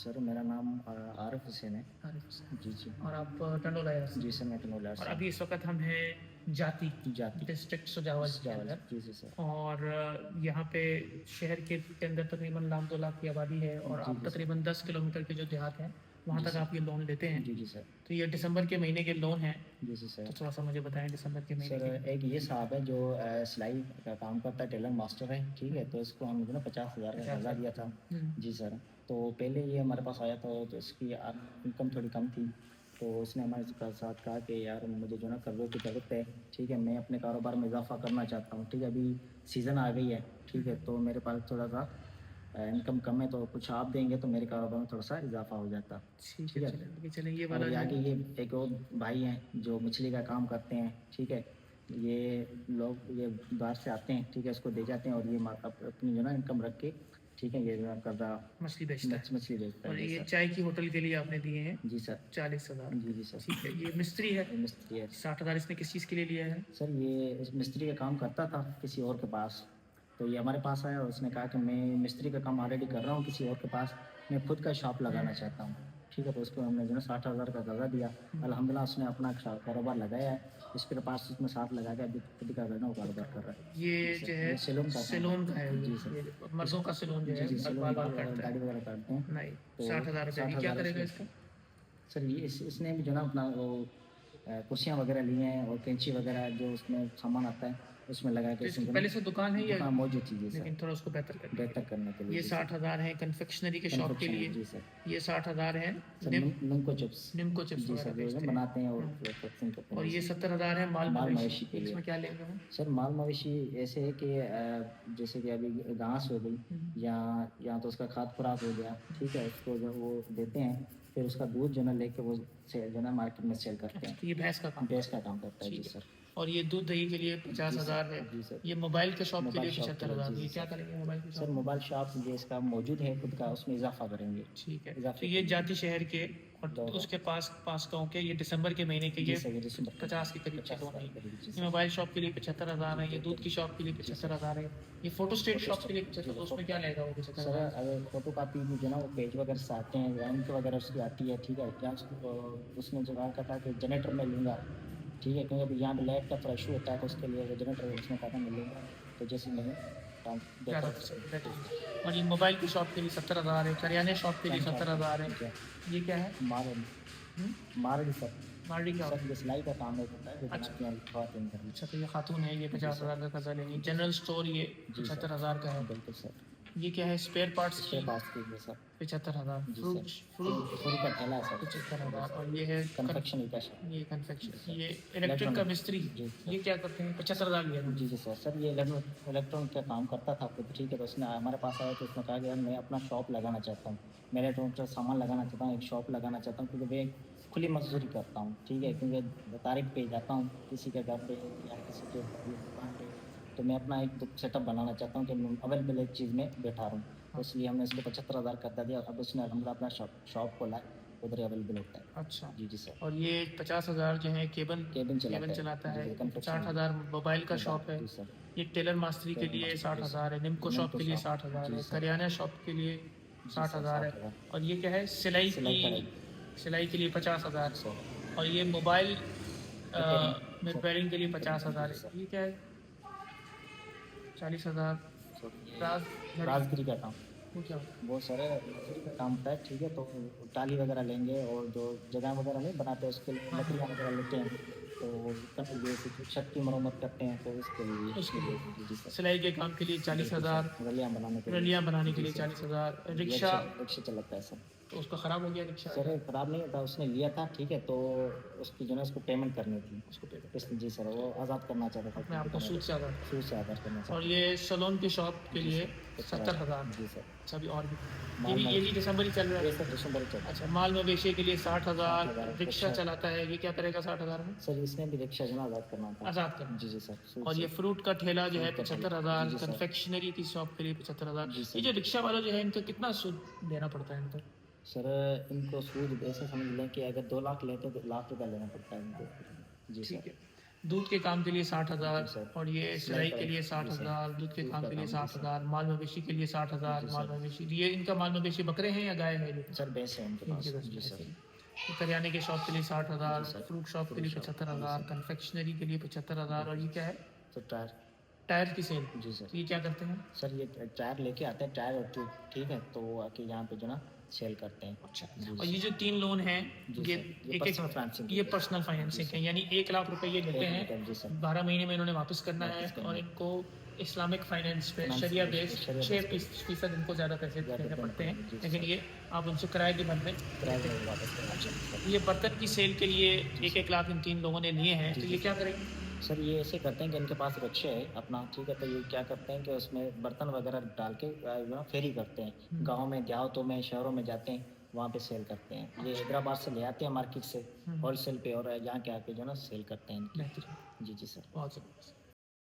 Sir मेरा नाम आरिफ हुसैन है। आरिफ हुसैन। जी जी। और आप टंडोलाया से। जी सर, मैं टनोलार और से अभी इस वक्त हम हैं जाती जाती डिस्ट्रिक्ट सुजावल के जावल। अंदर। जी जी सर। और यहाँ पे शहर के अंदर तकरीबन लाख 2 लाख की आबादी है और जी आप जी सर। तकरीबन 10 किलोमीटर के जो देहात हैं वहाँ जी तक सर। आप ये लोन लेते हैं। जी जी सर। तो ये दिसंबर के महीने के लोन हैं। जी जी सर। तो थोड़ा सा मुझे बताएं दिसंबर के महीने सर के। एक ये साहब है जो सिलाई का काम करता है, टेलर मास्टर है, ठीक है। तो इसको हम लोगों ने 50,000 का 50 कर्जा हज़ार दिया था। हम्म। जी सर। तो पहले ये हमारे पास आया था तो इसकी इनकम थोड़ी कम थी। तो उसने हमारे साथ कहा कि यार मुझे जो ना कर्ज़ों की ज़रूरत है, ठीक है, मैं अपने कारोबार में इजाफा करना चाहता हूँ, ठीक है। अभी सीज़न आ गई है, ठीक है, तो मेरे पास थोड़ा सा इनकम कम है, तो कुछ आप देंगे तो मेरे कारोबार में थोड़ा सा इजाफा हो जाता। ठीक है, ठीक है। चलें आगे चलें ये और वाला ये जो आगे है। ये एक और भाई हैं जो मछली का काम करते हैं, ठीक है। ये लोग ये बाहर से आते हैं, ठीक है, इसको दे जाते हैं और ये अपनी जो ना इनकम रख के, ठीक है, ये कर्जा मछली बेचता है। मछली बेचता है। और जी ये सर। चाय की होटल के लिए आपने दिए हैं जी सर। 40 हज़ार। जी जी सर। ठीक है, ये मिस्त्री है। ये मिस्त्री है। 60 हज़ार इसने किस चीज़ के लिए लिया है? सर ये इस मिस्त्री का काम करता था किसी और के पास, तो ये हमारे पास आया और उसने कहा कि मैं मिस्त्री का काम ऑलरेडी कर रहा हूँ किसी और के पास, मैं खुद का शॉप लगाना चाहता हूँ, ठीक है। तो उसको हमने जो ना 60,000 का कर्जा दिया। अल्हम्दुलिल्लाह उसने अपना कारोबार लगाया है, इसके पास उसमें साथ लगा के अभी खुद का जो है ना वो कारोबार कर रहा है। ये जी जो सर। है ये सैलून का काम सैलून का है। है। जी सर। ये मर्दों का सैलून जो जी है जी, सैलून बाल बाल काटता दाढ़ी है। वगैरह काटते हैं। नहीं, तो 60 हज़ार रुपये साठ ये क्या हज़ार करेगा इसमें। इसका? सर ये इसने भी जो ना अपना वो कुर्सियाँ वगैरह लिए हैं और कैंची वगैरह जो उसमें सामान आता है उसमें लगा के तो इसमें इसकी जो पहले ना से दुकान है या? दुकान मौजूद थी। जी सर। लेकिन थोड़ा उसको बेहतर करने के बेहतर करने के लिए लिए। ये जी सर। 60 हज़ार है कन्फेक्शनरी के शॉप के कन्फेक्शन। लिए। जी सर। ये 60 हज़ार है sir nimko chips. Nimko chips जी वगैरह सर, जो है बेचते बनाते हैं और हैं। प्रोसेसिंग करते हैं। और जी ये सर। 70 हज़ार है माल माल मवेशी। मवेशी के लिए। इसमें क्या लेंगे हम? सर माल मवेशी ऐसे है कि जैसे कि अभी घास हो गई या तो उसका खाद खुराक हो गया, ठीक है, उसको जो वो देते हैं, फिर उसका दूध जो ना लेके वो जो ना मार्केट में सेल करते हैं। तो ये भैंस का काम भैंस का काम करता है। जी ठीक है। सर। और ये दूध दही के लिए जी 50 हज़ार सर। है। जी सर। ये मोबाइल के शॉप के मोबाइल लिए शॉप के 75 लिए। हज़ार जी ये जी क्या सर। करेंगे मोबाइल के सर शॉप में? मोबाइल शॉप ये इसका मौजूद है खुद का, उसमें इजाफा करेंगे। ठीक है। तो इजाफे ये के लिए। जाति शहर के और दो। उसके पास पास गाँव के ये दिसंबर के महीने के जी ये सर, ये दिसंबर 50 के करीब 50 चलो नहीं। के करीब। जी ये सर। मोबाइल शॉप के लिए 75 हज़ार है। ये दूध की शॉप के लिए जी 75 हज़ार है। ये फोटो स्टेट शॉप के लिए 75। जी तो सर। उसमें क्या लेगा वो 75 सर हज़ार अगर फोटो कापी भी जो ना वो पेज वगैरह से आते हैं, रैंक वगैरह उसकी आती है, ठीक है, क्या उसने जो कहा था कि जनरेटर में लूँगा, ठीक है, क्योंकि अभी यहाँ पे लाइट का थोड़ा इशू होता है, तो उसके लिए वो जनरेटर उसने कहा था मैं लूँगा, तो जैसे मैंने काम ज़्यादा देखा। Percent better. और ये मोबाइल की शॉप के लिए 70 हज़ार है। करियाने शॉप के लिए 70 हज़ार है। ये क्या है? मारडी सर। मार्डी क्या होता सर ये सिलाई का काम होता है जो अच्छा। बनाती हैं खातून का। अच्छा, तो ये खातून है। ये 50 हज़ार का कर्जा लेंगी। जनरल स्टोर ये जी सर। 75 हज़ार का है। बिल्कुल सर। ये क्या है? स्पेयर पार्ट्स इसके की पास की है सर। 75 हज़ार। जी फ्रूट सर। फ्रूट फूल का ठेला है सर। 75 हज़ार। और ये है कन्फेक्शनरी का सर। ये कन्फेक्शन। ये इलेक्ट्रिक का इलेक्ट्रॉनिक। मिस्त्री। जी सर। ये क्या करते हैं? 75 हज़ार लिया था। जी जी सर। सर ये इलेक्ट्रॉनिक का काम करता था खुद, ठीक है। तो उसने हमारे पास आया तो उसने कहा कि यार मैं अपना शॉप लगाना चाहता हूँ, मैं इलेक्ट्रॉनिक का सामान लगाना चाहता हूँ, एक शॉप लगाना चाहता हूँ, क्योंकि मैं खुली मजदूरी करता हूँ, ठीक है, क्योंकि तारीख पे जाता हूँ किसी के घर पे या किसी के दुकान पे, तो मैं अपना एक सेटअप बनाना चाहता हूँ कि मैं अवेलेबल एक चीज़ में बैठा रहूँ। तो इसलिए हमने इसको 75,000 कर दिया। अब उसने अलहमदिल्ला अपना शॉप खोला है, उधर अवेलेबल होता है। अच्छा। जी जी सर। और ये 50 हज़ार जो है केबन केबिन केबन चलाता चलाता है। है। जी, कन्फेक्शन। 60 हज़ार मोबाइल का शॉप है। जी सर। ये टेलर मास्टरी के लिए 60 हज़ार है। निम्को शॉप के लिए 60 हज़ार है। करियाना शॉप के लिए 60 हज़ार है। 60,000। और ये क्या है? सिलाई सिलाई की सिलाई के लिए 50 हज़ार। सर। और ये मोबाइल रिपेयरिंग रिपेयरिंग के लिए 50 हज़ार सर। है। ये क्या है? 40 हज़ार। राज राजगिरी का काम वो क्या होता बहुत सारे मजदूरी का काम होता है, ठीक है। तो टाली वगैरह लेंगे और जो जगह वगैरह नहीं बनाते उसके लिए लकड़ियाँ वगैरह लेते हैं, तो जैसे छत की मरम्मत करते हैं, तो उसके लिए। उसके लिए जी सर। सिलाई के काम के लिए 40 हज़ार। रलियाँ बनाने के लिए। रलियाँ बनाने के लिए जी सर। 40 हज़ार। रिक्शा रिक्शा रिक्शा चलाता है सर। तो उसका ख़राब हो गया रिक्शा। सर ख़राब नहीं होता, उसने लिया था, ठीक है, तो उसकी जो है उसको पेमेंट करनी थी। उसको पे इसलिए जी सर वो आज़ाद करना चाहता था अपने आप को सूद से आज़ाद। सूद से आज़ाद करना चाहता और ये सलोन की शॉप के लिए 70 हज़ार। जी सर। अच्छा, अभी और भी माल ये भी दिसंबर ही चल रहा ये है। सर दिसंबर चल। अच्छा, माल मवेशी के लिए 60 हज़ार। 60,000। रिक्शा अच्छा। चलाता है। ये क्या करेगा 60 हज़ार में? सर इसने भी रिक्शा जो ना आज़ाद करना था। आज़ाद करना। जी जी सर। सूद और से। ये फ्रूट का ठेला जो है फ्रूट का ठेला। 75 हज़ार। जी, जी, सर। कन्फेक्शनरी की शॉप के लिए 75 हज़ार। जी, सर। ये जो रिक्शा वाला जो है इनको कितना सूद देना पड़ता है इनको? सर इनको सूद ऐसे समझ लें कि अगर 2 लाख लेते तो लाख रुपया लेना पड़ता है इनको। जी ठीक सर। है। दूध के काम के लिए 60,000 जी सर। और ये सिलाई सिलाई के लिए 60,000, दूध के दूध काम का के लिए काम, जी सर। 60,000, माल मवेशी के लिए 60,000, जी माल सर। मवेशी ये इनका माल मवेशी बकरे हैं या गाय है ये? सर भैंस है उनके पास। इनके पास जी भैंस सर। है। तो करियाने के शॉप के लिए जी 60,000, सर। फ्रूट शॉप के फ्रूट लिए शॉप, जी 75,000, सर। कन्फेक्शनरी के लिए 75,000 और ये क्या है? तो टायर। टायर की सेल। जी सर। तो ये क्या करते हैं? सर ये टायर लेके आते हैं, टायर और ट्यूब, ठीक है, तो वो आके यहाँ पे जो ना सेल करते हैं। अच्छा। जी और ये सर। जो 3 लोन हैं जी ये सर, ये एक पर्सनल फाइनेंसिंग ये है। पर्सनल जी फाइनेंसिंग सर। है, यानी 1 लाख रुपए ये लेते 1 हैं, लाख, जी सर। 12 महीने में इन्होंने वापस करना है वापस करना और है। इनको इस्लामिक फाइनेंस पे फाइनेंस शरिया पे, बेस्ड शरिया 6 बेस पे। फीसद इनको ज़्यादा पैसे ज़्यादा देने देने पड़ते हैं, पड़ेंगे, जी लेकिन सर। ये आप उनसे किराए के बदले किराए लेते में हैं। वापस करना चाहिए। ये बर्तन की सेल के लिए जी 1-1 लाख इन 3 लोगों ने लिए हैं, जी तो जी ये क्या सर। करेंगे? सर ये ऐसे करते हैं कि इनके पास रिक्शे है अपना, ठीक है, तो ये क्या करते हैं कि उसमें बर्तन वगैरह डाल के जो है फेरी करते हैं, हुँ। गाँव में, देहातों में, शहरों में जाते हैं, वहाँ पे सेल करते हैं। ये हैदराबाद से ले आते हैं मार्केट से हुँ। होलसेल पे, और यहाँ के आके जो है ना सेल करते हैं इनकी। बेहतरीन। जी जी सर। बहुत ज़बरदस्त।